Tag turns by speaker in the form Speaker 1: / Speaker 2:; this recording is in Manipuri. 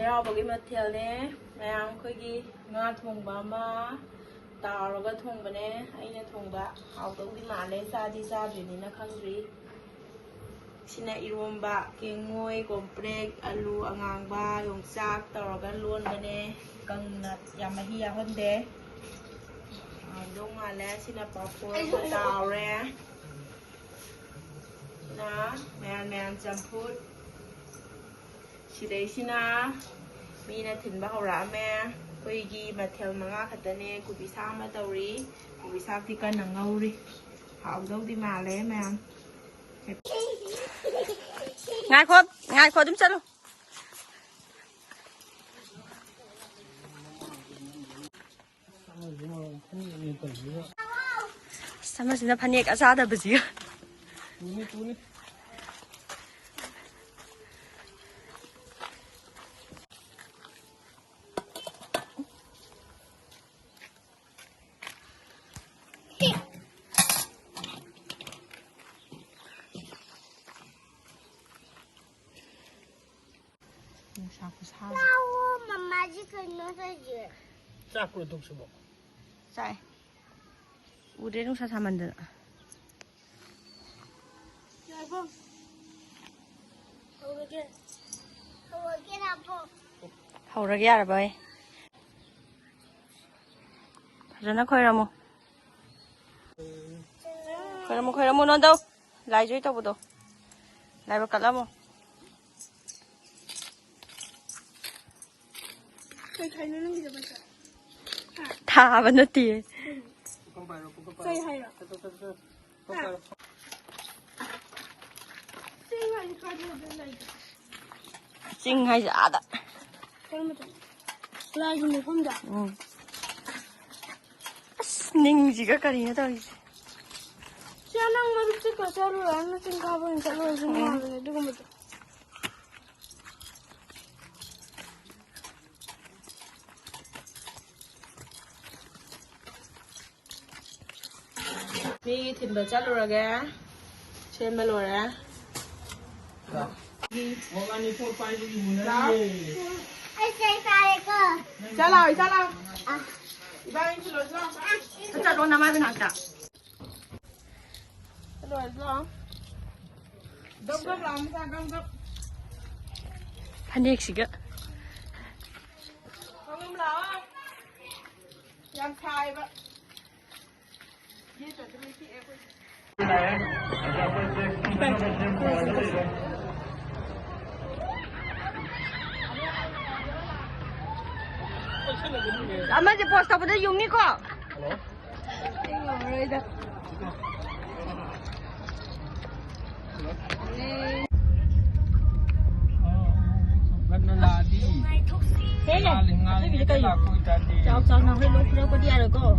Speaker 1: เราบอกกินมาเที่ยวเนี่ยแม่ยังเคยกินงาทงบามาตาเราก็ทงไปเนี่ยไอ้เนี่ยทงบะเอาตรงที่มาเลยซาที่ซาอยู่นี่นะคังรีชินะอีรวมบะเกงงวยกลมเปรกอาลูอ่างบะยงซากตาเราก็ล้วนไปเนี่ยกังนัดยามาฮิยาคนเดะลงมาแล้วชินะปอฟัวตาแร่นะแมนจำพูดชิได้ชินะมีนาถึงบ้านเราแม่ไปกีมาเที่ยวมังงะขัดเนกูพิซซ่ามาเตารีกูพิซซ่าที่กันหนังเงารีหาดูที่มาเลยแม่
Speaker 2: ง่ายโคตรจุ๊บจันลูกสมัยสินะพันเอกอาซาดาบจี
Speaker 3: 짝으로 독수복.
Speaker 2: 자, 우리랑 사사만 되나?
Speaker 4: 여보, 오르게 나보.
Speaker 2: 하우라기 알아봐요. 하잖아, 거이라모. 거이라모, 넌 đâu? lại dưới tao bộ đồ. lại vào cắt lắm không? 다 만났디. 찡하지 않아. 응. 닝지가 까리냐 더 이제.
Speaker 4: 시원한 거 찍고 저로 안 찍고 가보니 저로 생각하면 누구 먼저.
Speaker 1: มีถิ่นเบอร์จัดเลยแกเชิญมาเลยนะ
Speaker 4: ไอ้ใจตายก็
Speaker 1: จ้าเราบ้านชิลล์จ้า
Speaker 2: จะโดนน้ำมันเป็นหักจ้ะ
Speaker 1: อร่อยจ้าดับลำจ้าดับ
Speaker 2: พันเอกสิกะ
Speaker 1: ทำแล้วยังชายปะ
Speaker 2: 아마 이제 버스 타보다 용니까.
Speaker 3: Thế này, cái gì đây?
Speaker 2: Cháu nó hơi lố có đi rồi cô.